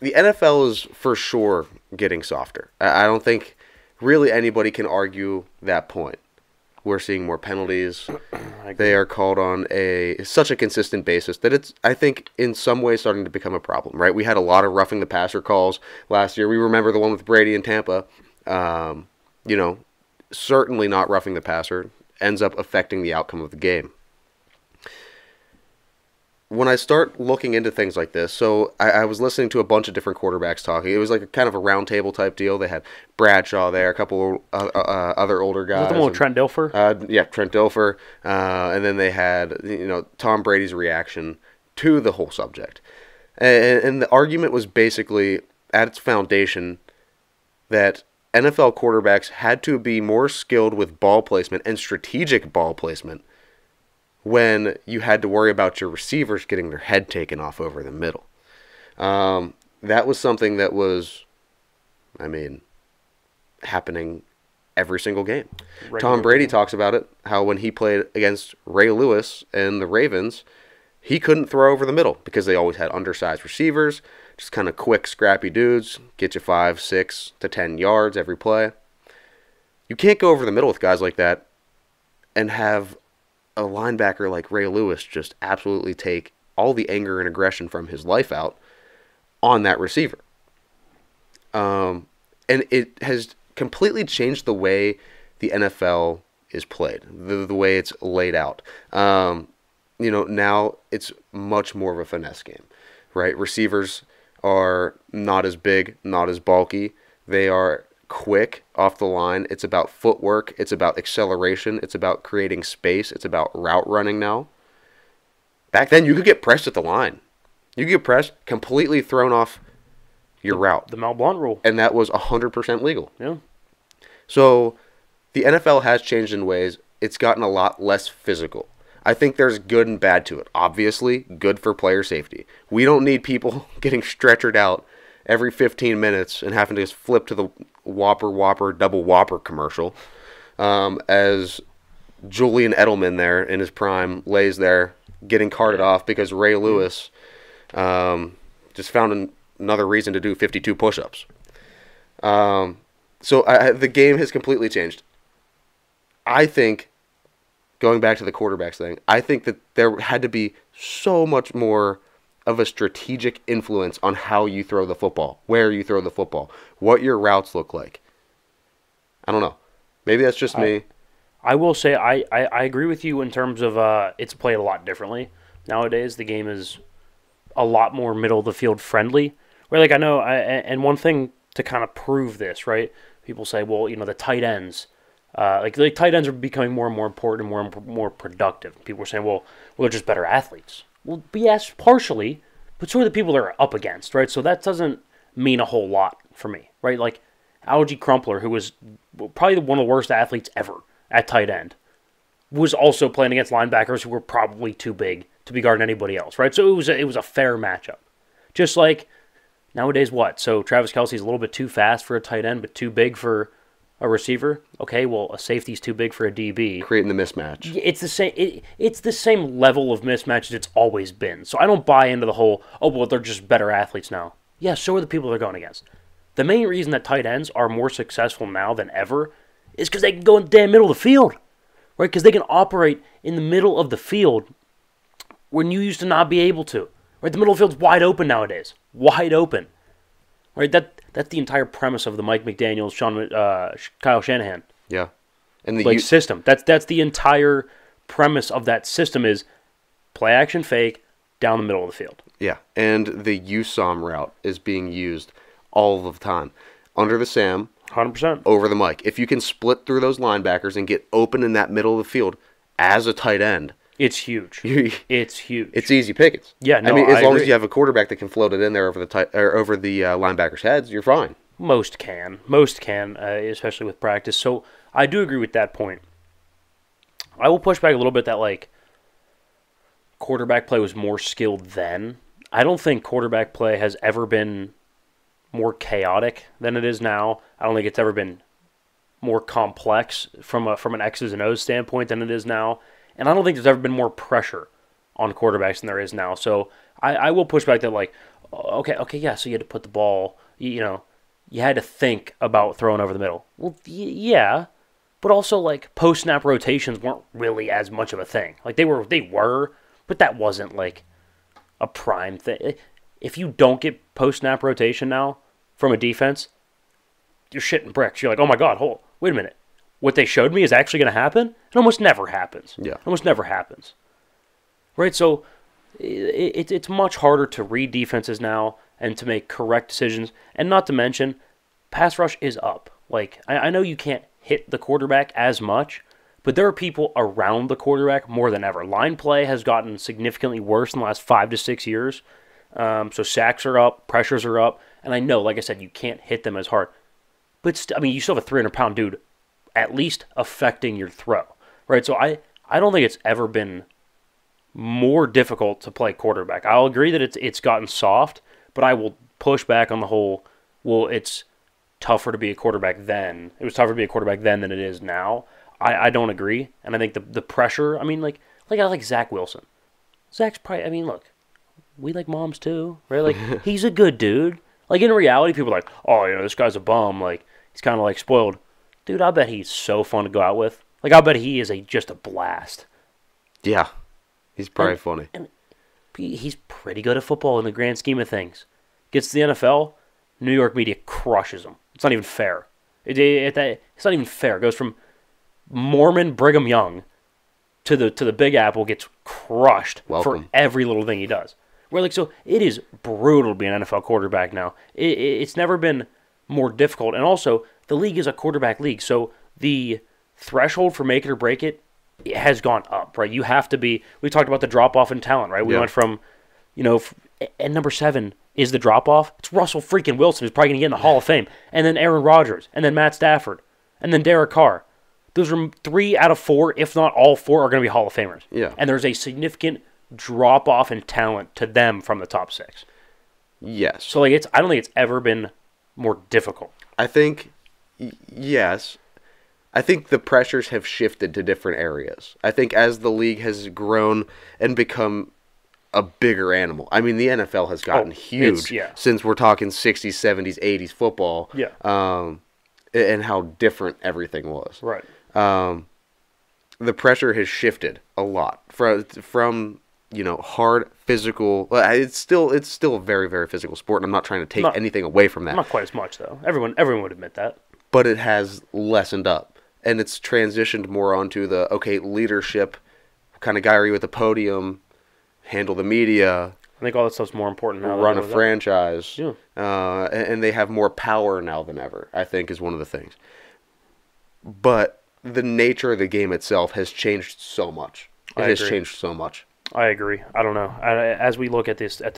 the NFL is for sure getting softer. I don't think really anybody can argue that point. We're seeing more penalties. They are called on such a consistent basis that it's, I think, in some ways starting to become a problem, right? We had a lot of roughing the passer calls last year. We remember the one with Brady in Tampa. Certainly not roughing the passer. Ends up affecting the outcome of the game. When I start looking into things like this, so I was listening to a bunch of different quarterbacks talking. It was like a kind of a round table type deal. They had Bradshaw there, a couple other older guys. Was that the one with Trent Dilfer? Yeah, Trent Dilfer. And then they had Tom Brady's reaction to the whole subject. And the argument was basically, at its foundation, that NFL quarterbacks had to be more skilled with ball placement and strategic ball placement when you had to worry about your receivers getting their head taken off over the middle. That was something that was, happening every single game. Tom Brady talks about it, how when he played against Ray Lewis and the Ravens, he couldn't throw over the middle because they always had undersized receivers, just kind of quick, scrappy dudes, get you 5, 6 to 10 yards every play. You can't go over the middle with guys like that and have a linebacker like Ray Lewis just absolutely take all the anger and aggression from his life out on that receiver. And it has completely changed the way the NFL is played, the way it's laid out. Now it's much more of a finesse game, right? Receivers are not as big, not as bulky. They are quick off the line. It's about footwork. It's about acceleration. It's about creating space. It's about route running now. Back then, you could get pressed at the line. You could get pressed, completely thrown off your route. The Mel Blount rule. And that was 100% legal. Yeah. So the NFL has changed in ways. It's gotten a lot less physical. I think there's good and bad to it. Obviously, good for player safety. We don't need people getting stretchered out every 15 minutes and having to just flip to the Whopper, double Whopper commercial as Julian Edelman there in his prime lays there getting carted off because Ray Lewis just found another reason to do 52 push-ups. So the game has completely changed. I think, going back to the quarterbacks thing, I think that there had to be so much more of a strategic influence on how you throw the football, where you throw the football, what your routes look like. I don't know. Maybe that's just me. I will say I agree with you in terms of it's played a lot differently. Nowadays, the game is a lot more middle-of-the-field friendly. Where, like, I know, and one thing to kind of prove this, right? People say, well, the tight ends, the tight ends are becoming more and more important and more productive. People are saying, well, they're just better athletes. Well, yes, partially, but so are the people they're up against, right? So that doesn't mean a whole lot for me, right? Like Algie Crumpler, who was probably one of the worst athletes ever at tight end, was also playing against linebackers who were probably too big to be guarding anybody else, right? So it was a fair matchup. Just like nowadays, what? So Travis Kelce's a little bit too fast for a tight end, but too big for a receiver. Okay, well, a safety's too big for a DB. Creating the mismatch. It's the same. It's the same level of mismatch as it's always been. So I don't buy into the whole, they're just better athletes now. Yeah, so are the people they're going against. The main reason that tight ends are more successful now than ever is because they can go in the damn middle of the field, right? Because they can operate in the middle of the field when you used to not be able to. Right, the middle of the field's wide open nowadays. Wide open. Right, that's the entire premise of the Mike McDaniels, Kyle Shanahan. Yeah, and the system. That's the entire premise of that system is play action fake down the middle of the field. Yeah, and the USOM route is being used all of the time under the Sam, 100% over the Mike. If you can split through those linebackers and get open in that middle of the field as a tight end, it's huge. It's huge. It's easy pickings. Yeah, no, as long as you have a quarterback that can float it in there over the linebackers' heads, you're fine. Most can, especially with practice. So I do agree with that point. I will push back a little bit that quarterback play was more skilled then. I don't think quarterback play has ever been more chaotic than it is now. I don't think it's ever been more complex from an X's and O's standpoint than it is now. And I don't think there's ever been more pressure on quarterbacks than there is now. So I will push back that, Okay, yeah. So you had to put the ball, you had to think about throwing over the middle. Well, yeah, but also like post snap rotations weren't really as much of a thing. Like they were, but that wasn't like a prime thing. If you don't get post snap rotation now from a defense, you're shitting bricks. You're like, oh my god, wait a minute. What they showed me is actually going to happen? It almost never happens. Yeah. It almost never happens. Right? So it's much harder to read defenses now and to make correct decisions. And not to mention, pass rush is up. Like, I know you can't hit the quarterback as much, but there are people around the quarterback more than ever. Line play has gotten significantly worse in the last 5 to 6 years. So sacks are up, pressures are up. And I know, like I said, you can't hit them as hard. But, you still have a 300-pound dude at least affecting your throw, right? So I don't think it's ever been more difficult to play quarterback. I'll agree that it's gotten soft, but I will push back on the whole, well, it's tougher to be a quarterback then. It was tougher to be a quarterback then than it is now. I don't agree, and I think the pressure, I like Zach Wilson. Zach's probably, look, we like moms too, right? Like, he's a good dude. Like, in reality, people are like, oh, this guy's a bum. Like, he's kind of like spoiled. Dude, I bet he's so fun to go out with. Like, I bet he is just a blast. Yeah, he's probably funny. And he's pretty good at football in the grand scheme of things. Gets to the NFL, New York media crushes him. It's not even fair. It's not even fair. It goes from Mormon Brigham Young to the Big Apple, gets crushed for every little thing he does. So it is brutal to be an NFL quarterback now. It's never been more difficult, and also the league is a quarterback league, so the threshold for make it or break it has gone up, right? You have to be. We talked about the drop off in talent, right? We went from, and number 7 is the drop off. It's Russell freaking Wilson who's probably going to get in the Hall of Fame, and then Aaron Rodgers, and then Matt Stafford, and then Derek Carr. Those are 3 out of 4, if not all 4, are going to be Hall of Famers. Yeah, and there's a significant drop off in talent to them from the top 6. Yes. So I don't think it's ever been more difficult. I think, yes. I think the pressures have shifted to different areas. I think as the league has grown and become a bigger animal. The NFL has gotten huge since we're talking 60s, 70s, 80s football. Yeah. And how different everything was. Right. The pressure has shifted a lot from hard physical. It's still a very, very physical sport, and I'm not trying to take anything away from that. Not quite as much, though. Everyone would admit that. But it has lessened up, and it's transitioned more onto the leadership kind of guy are you at the podium, handle the media. I think all that stuff's more important now. Run a franchise. Yeah. And they have more power now than ever, I think, is one of the things. But the nature of the game itself has changed so much. It has changed so much. I agree. I don't know. As we look at this